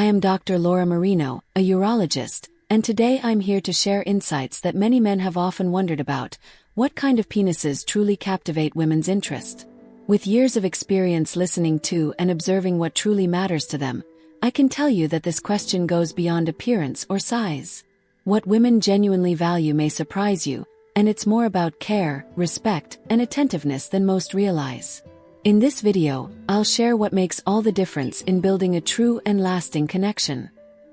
am Dr. Laura Marino, a urologist, and today I'm here to share insights that many men have often wondered about. What kind of penises truly captivate women's interest? With years of experience listening to and observing what truly matters to them, I can tell you that this question goes beyond appearance or size. What women genuinely value may surprise you, and it's more about care, respect, and attentiveness than most realize. In this video, I'll share what makes all the difference in building a true and lasting connection.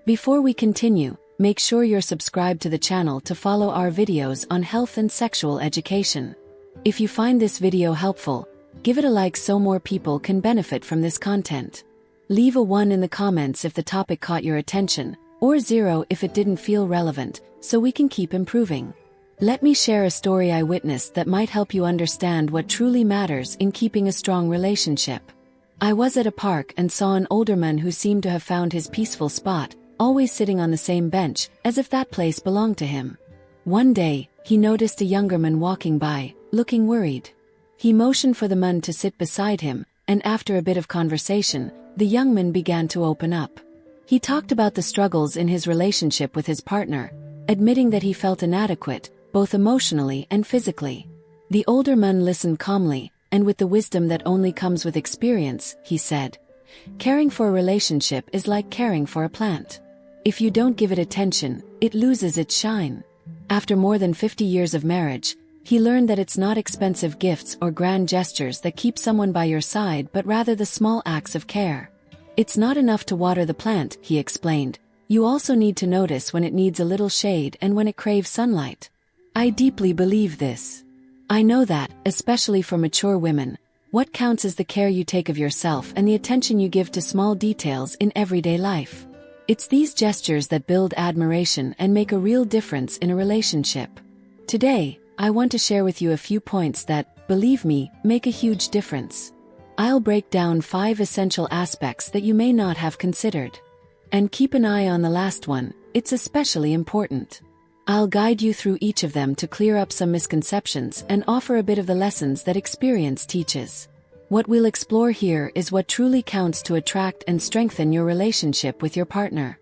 Before we continue, make sure you're subscribed to the channel to follow our videos on health and sexual education. If you find this video helpful, give it a like so more people can benefit from this content. Leave a 1 in the comments if the topic caught your attention, or 0 if it didn't feel relevant, so we can keep improving. Let me share a story I witnessed that might help you understand what truly matters in keeping a strong relationship. I was at a park and saw an older man who seemed to have found his peaceful spot, always sitting on the same bench, as if that place belonged to him. One day, he noticed a younger man walking by, looking worried. He motioned for the man to sit beside him, and after a bit of conversation, the young man began to open up. He talked about the struggles in his relationship with his partner, admitting that he felt inadequate, both emotionally and physically. The older man listened calmly, and with the wisdom that only comes with experience, he said, "Caring for a relationship is like caring for a plant. If you don't give it attention, it loses its shine." After more than 50 years of marriage, he learned that it's not expensive gifts or grand gestures that keep someone by your side but rather the small acts of care. It's not enough to water the plant, he explained. You also need to notice when it needs a little shade and when it craves sunlight. I deeply believe this. I know that, especially for mature women, what counts is the care you take of yourself and the attention you give to small details in everyday life. It's these gestures that build admiration and make a real difference in a relationship. Today, I want to share with you a few points that, believe me, make a huge difference. I'll break down 5 essential aspects that you may not have considered. And keep an eye on the last one, it's especially important. I'll guide you through each of them to clear up some misconceptions and offer a bit of the lessons that experience teaches. What we'll explore here is what truly counts to attract and strengthen your relationship with your partner.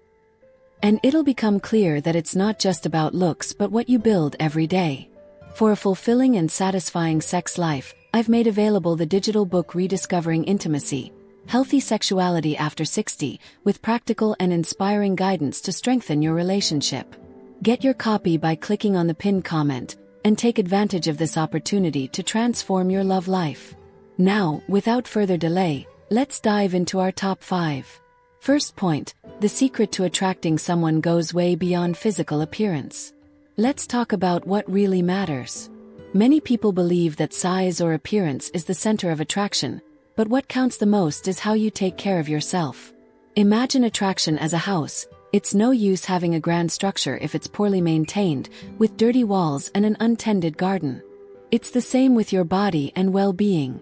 And it'll become clear that it's not just about looks but what you build every day. For a fulfilling and satisfying sex life, I've made available the digital book Rediscovering Intimacy, Healthy Sexuality After 60, with practical and inspiring guidance to strengthen your relationship. Get your copy by clicking on the pinned comment, and take advantage of this opportunity to transform your love life. Now, without further delay, let's dive into our top 5. First point, the secret to attracting someone goes way beyond physical appearance. Let's talk about what really matters. Many people believe that size or appearance is the center of attraction, but what counts the most is how you take care of yourself. Imagine attraction as a house. It's no use having a grand structure if it's poorly maintained, with dirty walls and an untended garden. It's the same with your body and well-being.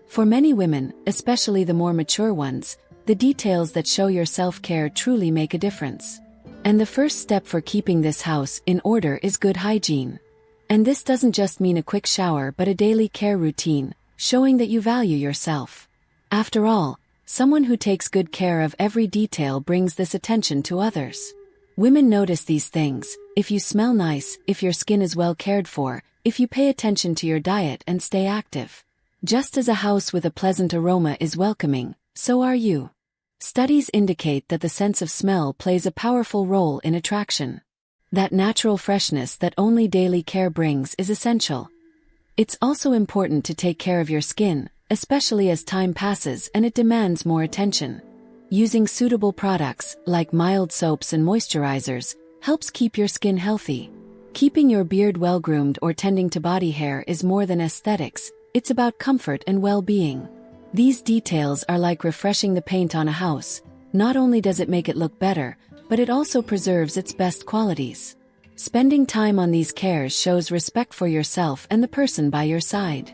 For many women, especially the more mature ones, the details that show your self-care truly make a difference. And the first step for keeping this house in order is good hygiene. And this doesn't just mean a quick shower but a daily care routine, showing that you value yourself. After all, someone who takes good care of every detail brings this attention to others. Women notice these things: if you smell nice, if your skin is well cared for, if you pay attention to your diet and stay active. Just as a house with a pleasant aroma is welcoming, so are you. Studies indicate that the sense of smell plays a powerful role in attraction. That natural freshness that only daily care brings is essential. It's also important to take care of your skin, especially as time passes and it demands more attention. Using suitable products, like mild soaps and moisturizers, helps keep your skin healthy. Keeping your beard well-groomed or tending to body hair is more than aesthetics, it's about comfort and well-being. These details are like refreshing the paint on a house. Not only does it make it look better, but it also preserves its best qualities. Spending time on these cares shows respect for yourself and the person by your side.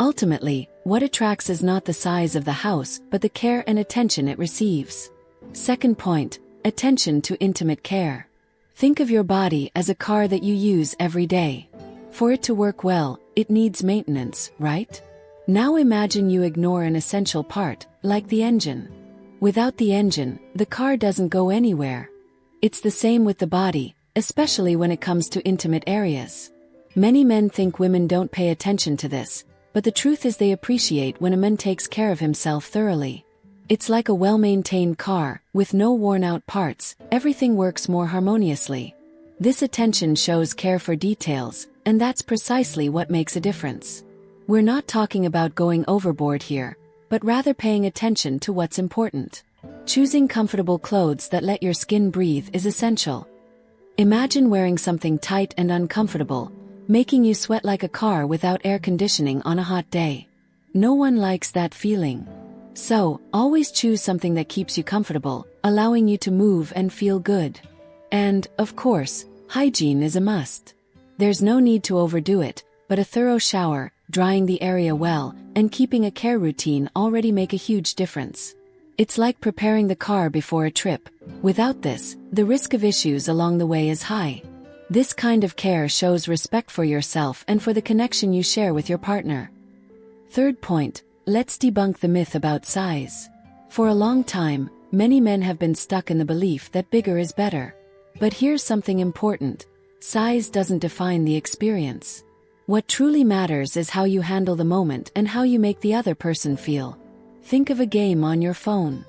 Ultimately, what attracts is not the size of the house but the care and attention it receives. Second point, attention to intimate care. Think of your body as a car that you use every day. For it to work well, it needs maintenance, right? Now imagine you ignore an essential part, like the engine. Without the engine, the car doesn't go anywhere. It's the same with the body, especially when it comes to intimate areas. Many men think women don't pay attention to this, but the truth is they appreciate when a man takes care of himself thoroughly. It's like a well-maintained car, with no worn-out parts, everything works more harmoniously. This attention shows care for details, and that's precisely what makes a difference. We're not talking about going overboard here, but rather paying attention to what's important. Choosing comfortable clothes that let your skin breathe is essential. Imagine wearing something tight and uncomfortable, making you sweat like a car without air conditioning on a hot day. No one likes that feeling. So, always choose something that keeps you comfortable, allowing you to move and feel good. And, of course, hygiene is a must. There's no need to overdo it, but a thorough shower, drying the area well, and keeping a care routine already make a huge difference. It's like preparing the car before a trip. Without this, the risk of issues along the way is high. This kind of care shows respect for yourself and for the connection you share with your partner. Third point, let's debunk the myth about size. For a long time, many men have been stuck in the belief that bigger is better. But here's something important. Size doesn't define the experience. What truly matters is how you handle the moment and how you make the other person feel. Think of a game on your phone.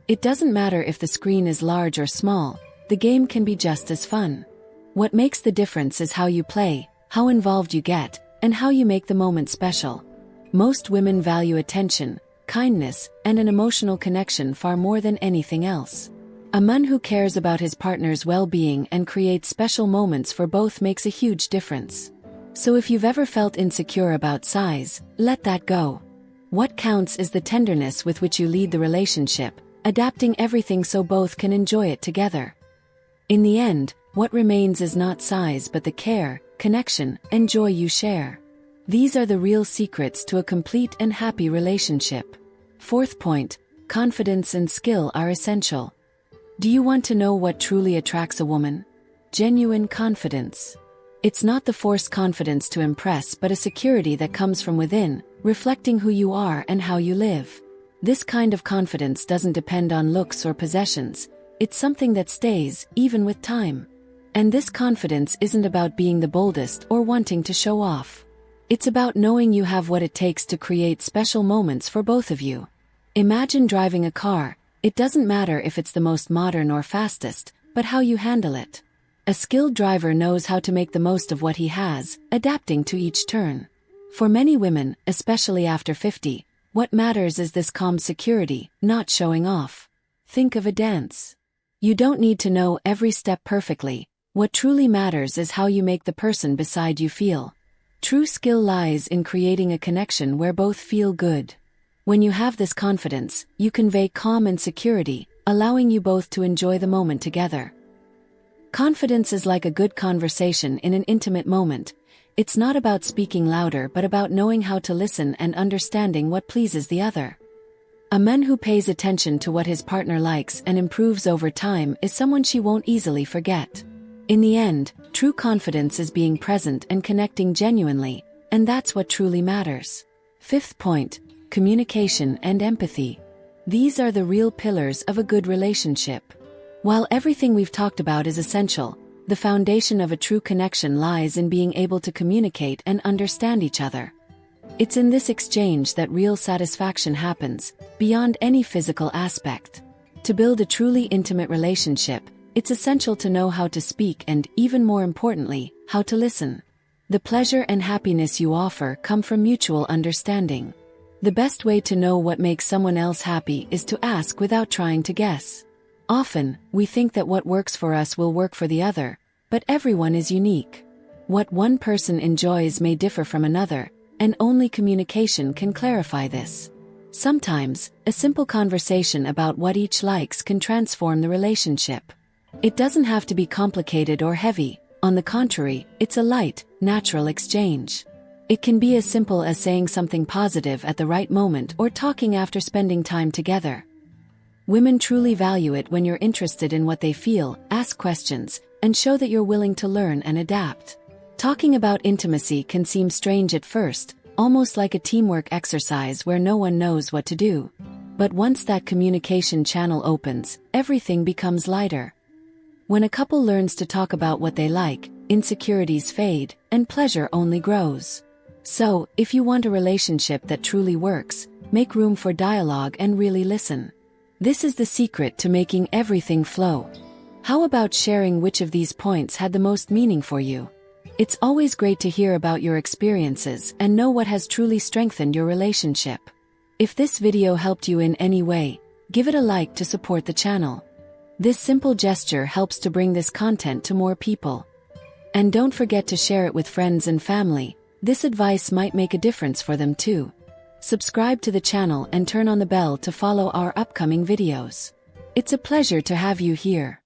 It doesn't matter if the screen is large or small, the game can be just as fun. What makes the difference is how you play, how involved you get, and how you make the moment special. Most women value attention, kindness, and an emotional connection far more than anything else. A man who cares about his partner's well-being and creates special moments for both makes a huge difference. So if you've ever felt insecure about size, let that go. What counts is the tenderness with which you lead the relationship, adapting everything so both can enjoy it together. In the end, what remains is not size but the care, connection, and joy you share. These are the real secrets to a complete and happy relationship. Fourth point, confidence and skill are essential. Do you want to know what truly attracts a woman? Genuine confidence. It's not the forced confidence to impress but a security that comes from within, reflecting who you are and how you live. This kind of confidence doesn't depend on looks or possessions, it's something that stays, even with time. And this confidence isn't about being the boldest or wanting to show off. It's about knowing you have what it takes to create special moments for both of you. Imagine driving a car, it doesn't matter if it's the most modern or fastest, but how you handle it. A skilled driver knows how to make the most of what he has, adapting to each turn. For many women, especially after 50, what matters is this calm security, not showing off. Think of a dance. You don't need to know every step perfectly. What truly matters is how you make the person beside you feel. True skill lies in creating a connection where both feel good. When you have this confidence, you convey calm and security, allowing you both to enjoy the moment together. Confidence is like a good conversation in an intimate moment. It's not about speaking louder but about knowing how to listen and understanding what pleases the other. A man who pays attention to what his partner likes and improves over time is someone she won't easily forget. In the end, true confidence is being present and connecting genuinely, and that's what truly matters. Fifth point, communication and empathy. These are the real pillars of a good relationship. While everything we've talked about is essential, the foundation of a true connection lies in being able to communicate and understand each other. It's in this exchange that real satisfaction happens, beyond any physical aspect. To build a truly intimate relationship, it's essential to know how to speak and, even more importantly, how to listen. The pleasure and happiness you offer come from mutual understanding. The best way to know what makes someone else happy is to ask without trying to guess. Often, we think that what works for us will work for the other, but everyone is unique. What one person enjoys may differ from another, and only communication can clarify this. Sometimes, a simple conversation about what each likes can transform the relationship. It doesn't have to be complicated or heavy, on the contrary, it's a light, natural exchange. It can be as simple as saying something positive at the right moment or talking after spending time together. Women truly value it when you're interested in what they feel, ask questions, and show that you're willing to learn and adapt. Talking about intimacy can seem strange at first, almost like a teamwork exercise where no one knows what to do. But once that communication channel opens, everything becomes lighter. When a couple learns to talk about what they like, insecurities fade, and pleasure only grows. So, if you want a relationship that truly works, make room for dialogue and really listen. This is the secret to making everything flow. How about sharing which of these points had the most meaning for you? It's always great to hear about your experiences and know what has truly strengthened your relationship. If this video helped you in any way, give it a like to support the channel. This simple gesture helps to bring this content to more people. And don't forget to share it with friends and family. This advice might make a difference for them too. Subscribe to the channel and turn on the bell to follow our upcoming videos. It's a pleasure to have you here.